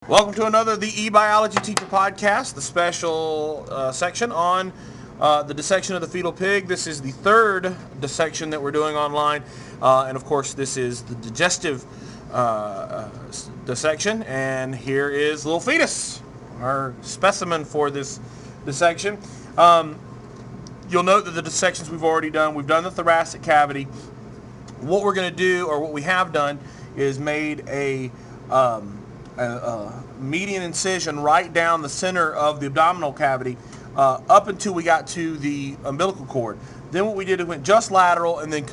Welcome to another The E-Biology Teacher Podcast, the special section on the dissection of the fetal pig. This is the third dissection that we're doing online, and of course this is the digestive dissection, and here is little fetus, our specimen for this dissection. You'll note that the dissections we've already done, we've done the thoracic cavity. What we're going to do, or what we have done, is made a median incision right down the center of the abdominal cavity up until we got to the umbilical cord. Then what we did is went just lateral and then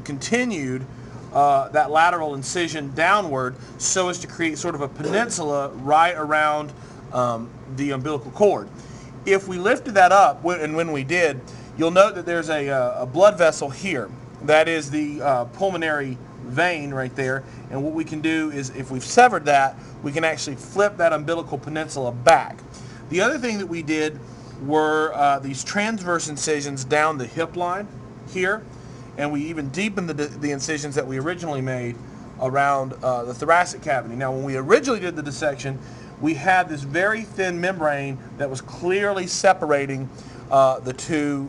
continued that lateral incision downward so as to create sort of a peninsula right around the umbilical cord. If we lifted that up, and when we did, you'll note that there's a blood vessel here. That is the pulmonary vein right there, and what we can do is, if we've severed that, we can actually flip that umbilical peninsula back. The other thing that we did were these transverse incisions down the hip line here, and we even deepened the incisions that we originally made around the thoracic cavity. Now, when we originally did the dissection, we had this very thin membrane that was clearly separating the two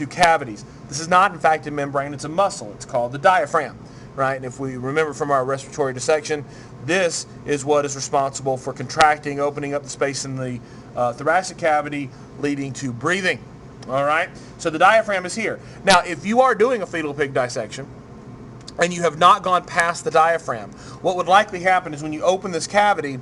cavities. This is not, in fact, a membrane. It's a muscle. It's called the diaphragm, right? And if we remember from our respiratory dissection, this is what is responsible for contracting, opening up the space in the thoracic cavity, leading to breathing. All right? So the diaphragm is here. Now, if you are doing a fetal pig dissection and you have not gone past the diaphragm, what would likely happen is when you open this cavity,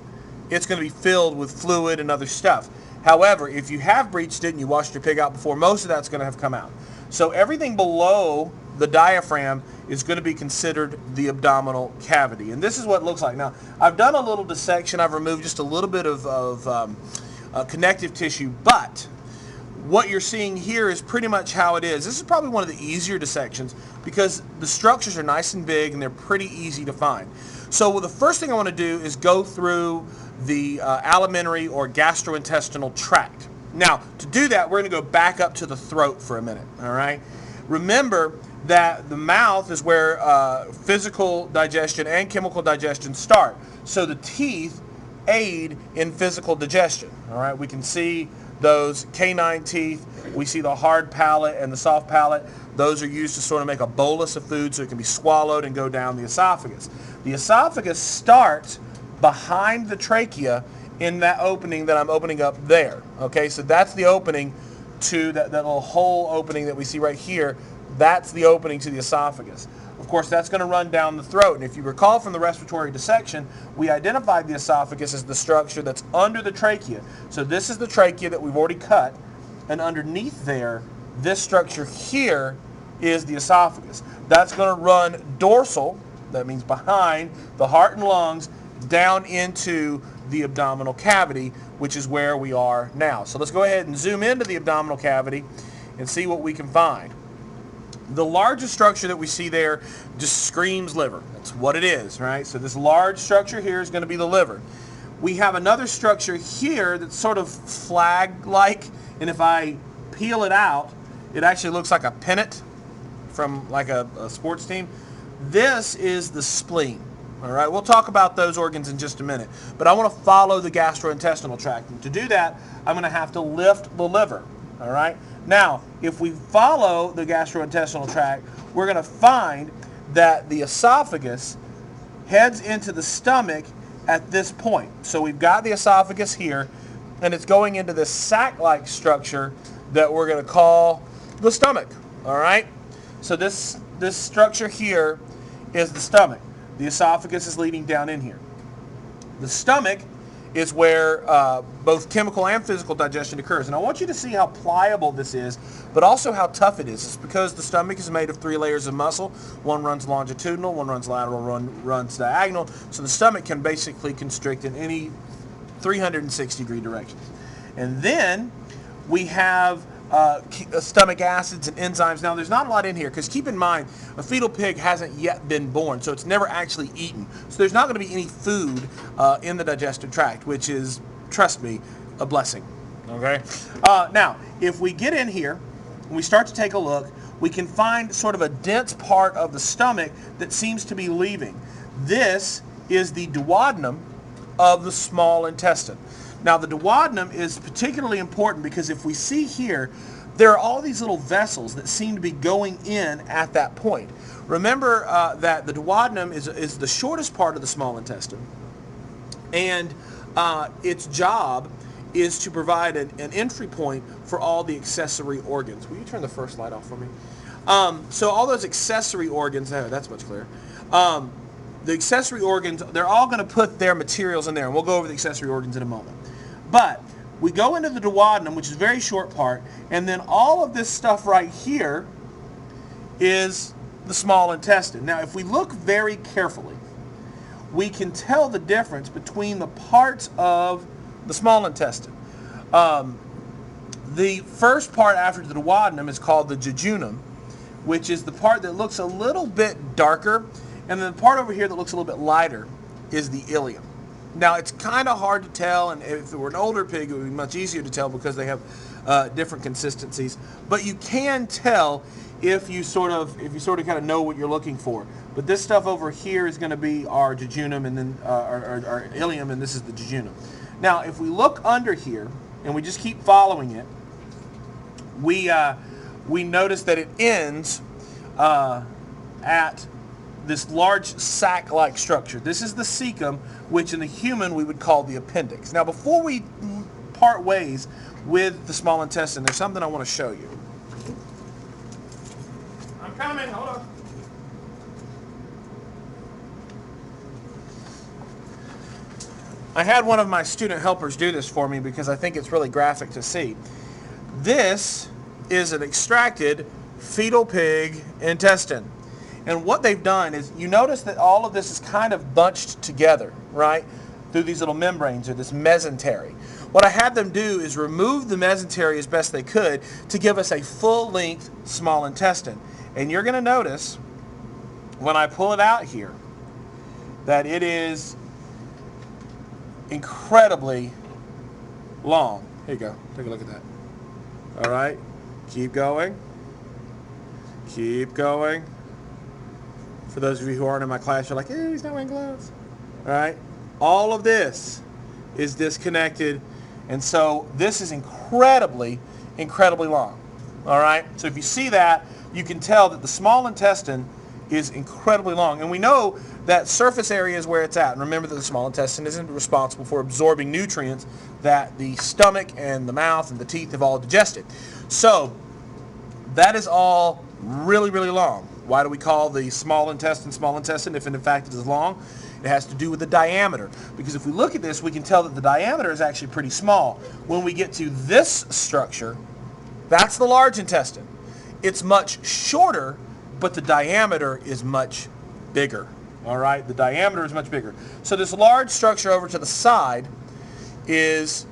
it's going to be filled with fluid and other stuff. However, if you have breached it and you washed your pig out before, most of that's going to have come out. So everything below the diaphragm is going to be considered the abdominal cavity. And this is what it looks like. Now, I've done a little dissection. I've removed just a little bit of connective tissue, but what you're seeing here is pretty much how it is. This is probably one of the easier dissections because the structures are nice and big and they're pretty easy to find. So the first thing I want to do is go through the alimentary or gastrointestinal tract. Now, to do that, we're going to go back up to the throat for a minute, all right? Remember that the mouth is where physical digestion and chemical digestion start. So the teeth aid in physical digestion, all right? We can see those canine teeth. We see the hard palate and the soft palate. Those are used to sort of make a bolus of food so it can be swallowed and go down the esophagus. The esophagus starts behind the trachea in that opening that I'm opening up there. Okay, so that's the opening to that little hole opening that we see right here. That's the opening to the esophagus. Of course, that's going to run down the throat. And if you recall from the respiratory dissection, we identified the esophagus as the structure that's under the trachea. So this is the trachea that we've already cut. And underneath there, this structure here is the esophagus. That's going to run dorsal, that means behind the heart and lungs, down into the abdominal cavity, which is where we are now. So let's go ahead and zoom into the abdominal cavity and see what we can find. The largest structure that we see there just screams liver. That's what it is, right? So this large structure here is going to be the liver. We have another structure here that's sort of flag-like, and if I peel it out, it actually looks like a pennant from like a sports team. This is the spleen. All right, we'll talk about those organs in just a minute, but I want to follow the gastrointestinal tract. And to do that, I'm going to have to lift the liver. All right. Now, if we follow the gastrointestinal tract, we're going to find that the esophagus heads into the stomach at this point. So we've got the esophagus here, and it's going into this sac-like structure that we're going to call the stomach. All right. So this structure here is the stomach. The esophagus is leading down in here. The stomach is where both chemical and physical digestion occurs. And I want you to see how pliable this is, but also how tough it is. It's because the stomach is made of 3 layers of muscle. One runs longitudinal, one runs lateral, one runs diagonal. So the stomach can basically constrict in any 360-degree directions. And then we have stomach acids and enzymes. Now, there's not a lot in here because keep in mind, a fetal pig hasn't yet been born, so it's never actually eaten. So there's not going to be any food in the digestive tract, which is, trust me, a blessing. Okay. Now, if we get in here and we start to take a look, we can find sort of a dense part of the stomach that seems to be leaving. This is the duodenum, of the small intestine. Now the duodenum is particularly important because if we see here, there are all these little vessels that seem to be going in at that point. Remember that the duodenum is the shortest part of the small intestine, and its job is to provide an entry point for all the accessory organs. Will you turn the first light off for me? So all those accessory organs, that's much clearer. The accessory organs, they're all going to put their materials in there, and we'll go over the accessory organs in a moment. But we go into the duodenum, which is a very short part, and then all of this stuff right here is the small intestine. Now, if we look very carefully, we can tell the difference between the parts of the small intestine. The first part after the duodenum is called the jejunum, which is the part that looks a little bit darker, and then the part over here that looks a little bit lighter is the ileum. Now, it's kind of hard to tell, and if it were an older pig, it would be much easier to tell because they have different consistencies. But you can tell if you sort of kind of know what you're looking for. But this stuff over here is going to be our jejunum, and then our ileum, and this is the jejunum. Now, if we look under here and we just keep following it, we notice that it ends at this large sac-like structure. This is the cecum, which in the human we would call the appendix. Now, before we part ways with the small intestine, there's something I want to show you. I'm coming, hold on. I had one of my student helpers do this for me because I think it's really graphic to see. This is an extracted fetal pig intestine. And what they've done is, you notice that all of this is kind of bunched together, right, through these little membranes or this mesentery. What I had them do is remove the mesentery as best they could to give us a full-length small intestine. And you're going to notice when I pull it out here that it is incredibly long. Here you go. Take a look at that. All right. Keep going. Keep going. For those of you who aren't in my class, you're like, hey, he's not wearing gloves. All right. All of this is disconnected, and so this is incredibly, incredibly long. All right. So if you see that, you can tell that the small intestine is incredibly long, and we know that surface area is where it's at. And remember that the small intestine isn't responsible for absorbing nutrients that the stomach and the mouth and the teeth have all digested. So that is all really, really long. Why do we call the small intestine if in fact it is long? It has to do with the diameter. Because if we look at this, we can tell that the diameter is actually pretty small. When we get to this structure, that's the large intestine. It's much shorter, but the diameter is much bigger. All right, the diameter is much bigger. So this large structure over to the side is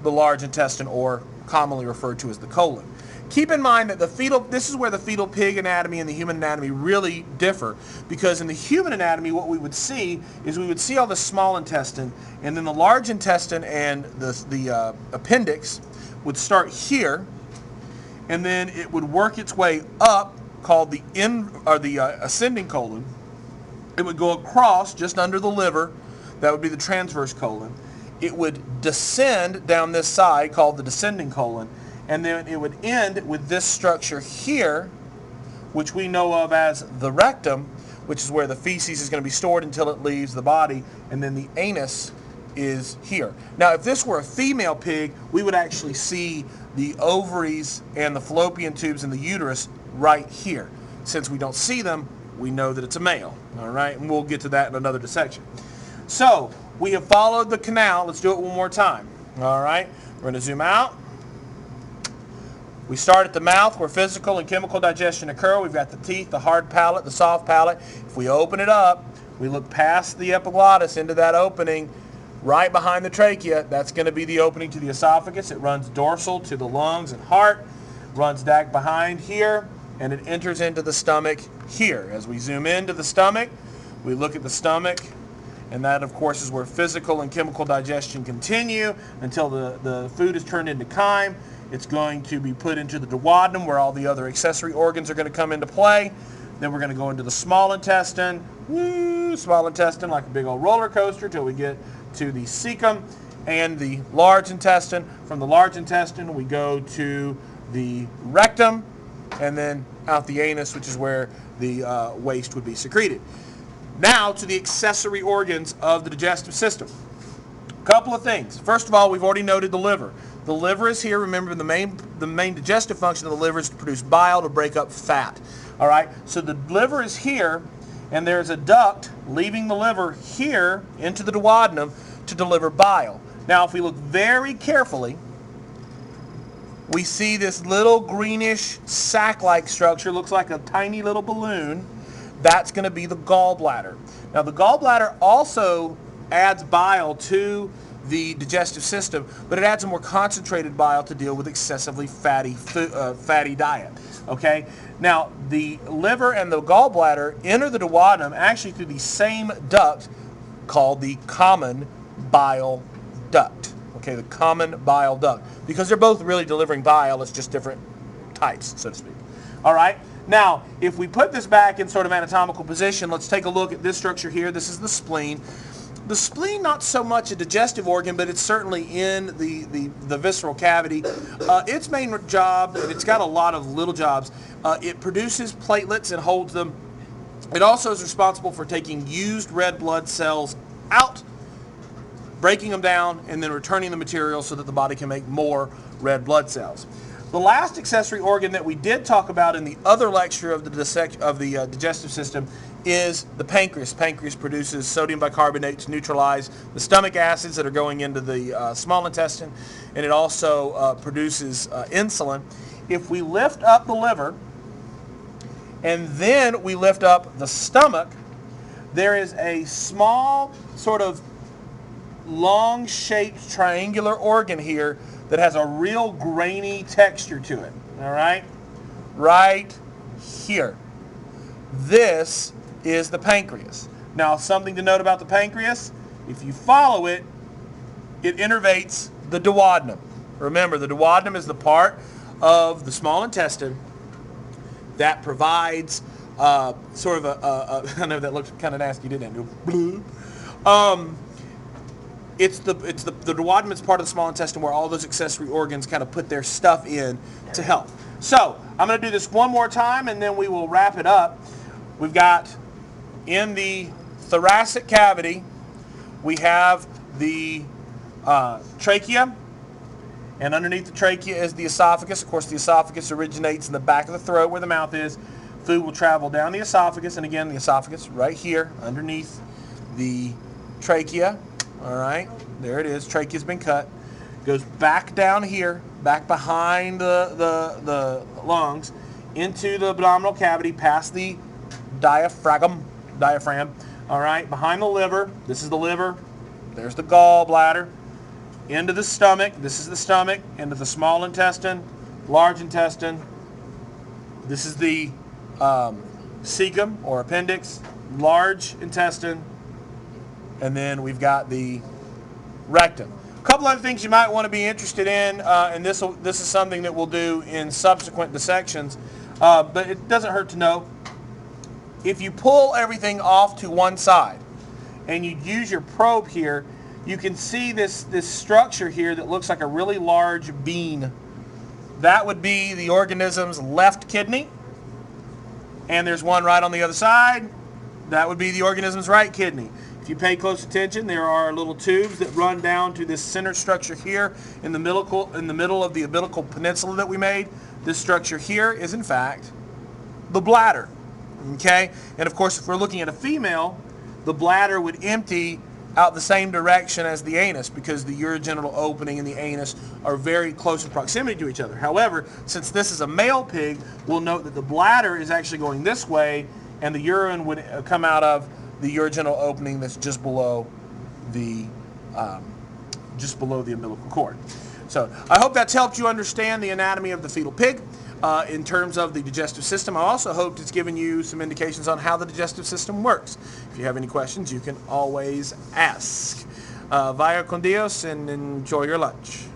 the large intestine, or commonly referred to as the colon. Keep in mind that this is where the fetal pig anatomy and the human anatomy really differ, because in the human anatomy what we would see is we would see all the small intestine, and then the large intestine and the appendix would start here, and then it would work its way up, called the ascending colon. It would go across just under the liver, that would be the transverse colon. It would descend down this side, called the descending colon, and then it would end with this structure here, which we know of as the rectum, which is where the feces is going to be stored until it leaves the body, and then the anus is here. Now, if this were a female pig, we would actually see the ovaries and the fallopian tubes and the uterus right here. Since we don't see them, we know that it's a male. All right, and we'll get to that in another dissection. So we have followed the canal. Let's do it one more time. All right, we're going to zoom out. We start at the mouth where physical and chemical digestion occur. We've got the teeth, the hard palate, the soft palate. If we open it up, we look past the epiglottis into that opening right behind the trachea. That's going to be the opening to the esophagus. It runs dorsal to the lungs and heart, runs back behind here, and it enters into the stomach here. As we zoom into the stomach, we look at the stomach, and that, of course, is where physical and chemical digestion continue until the food is turned into chyme. It's going to be put into the duodenum, where all the other accessory organs are going to come into play. Then we're going to go into the small intestine. Woo, small intestine, like a big old roller coaster, till we get to the cecum and the large intestine. From the large intestine, we go to the rectum, and then out the anus, which is where the waste would be secreted. Now to the accessory organs of the digestive system. A couple of things. First of all, we've already noted the liver. The liver is here. Remember, the main digestive function of the liver is to produce bile to break up fat. All right, so the liver is here, and there's a duct leaving the liver here into the duodenum to deliver bile. Now, if we look very carefully, we see this little greenish sac-like structure, looks like a tiny little balloon. That's going to be the gallbladder. Now, the gallbladder also adds bile to the digestive system, but it adds a more concentrated bile to deal with excessively fatty diet. Okay? Now, the liver and the gallbladder enter the duodenum actually through the same duct called the common bile duct. Okay, the common bile duct. Because they're both really delivering bile, it's just different types, so to speak. All right? Now, if we put this back in sort of anatomical position, let's take a look at this structure here. This is the spleen. The spleen, not so much a digestive organ, but it's certainly in the visceral cavity. Its main job, and it's got a lot of little jobs, it produces platelets and holds them. It also is responsible for taking used red blood cells out, breaking them down, and then returning the material so that the body can make more red blood cells. The last accessory organ that we did talk about in the other lecture of the digestive system is the pancreas. Pancreas produces sodium bicarbonate to neutralize the stomach acids that are going into the small intestine, and it also produces insulin. If we lift up the liver and then we lift up the stomach, there is a small sort of long-shaped triangular organ here that has a real grainy texture to it. All right? Right here. This is the pancreas. Now, something to note about the pancreas, if you follow it, it innervates the duodenum. Remember, the duodenum is the part of the small intestine that provides sort of I know that looks kind of nasty, didn't it? It's the duodenum is part of the small intestine where all those accessory organs kind of put their stuff in to help. So I'm going to do this one more time, and then we will wrap it up. We've got in the thoracic cavity, we have the trachea, and underneath the trachea is the esophagus. Of course, the esophagus originates in the back of the throat where the mouth is. Food will travel down the esophagus, and again, the esophagus right here underneath the trachea. All right, there it is. Trachea's been cut. Goes back down here, back behind the lungs, into the abdominal cavity, past the diaphragm. All right, behind the liver. This is the liver. There's the gallbladder. Into the stomach. This is the stomach. Into the small intestine, large intestine. This is the cecum or appendix, large intestine. And then we've got the rectum. A couple other things you might want to be interested in, and this is something that we'll do in subsequent dissections, but it doesn't hurt to know. If you pull everything off to one side and you use your probe here, you can see this structure here that looks like a really large bean. That would be the organism's left kidney, and there's one right on the other side. That would be the organism's right kidney. If you pay close attention, there are little tubes that run down to this center structure here in the middle of the umbilical peninsula that we made. This structure here is, in fact, the bladder. Okay? And of course, if we're looking at a female, the bladder would empty out the same direction as the anus because the urogenital opening and the anus are very close in proximity to each other. However, since this is a male pig, we'll note that the bladder is actually going this way, and the urine would come out of the urogenital opening that's just below the umbilical cord. So I hope that's helped you understand the anatomy of the fetal pig in terms of the digestive system. I also hope it's given you some indications on how the digestive system works. If you have any questions, you can always ask. Vaya con Dios and enjoy your lunch.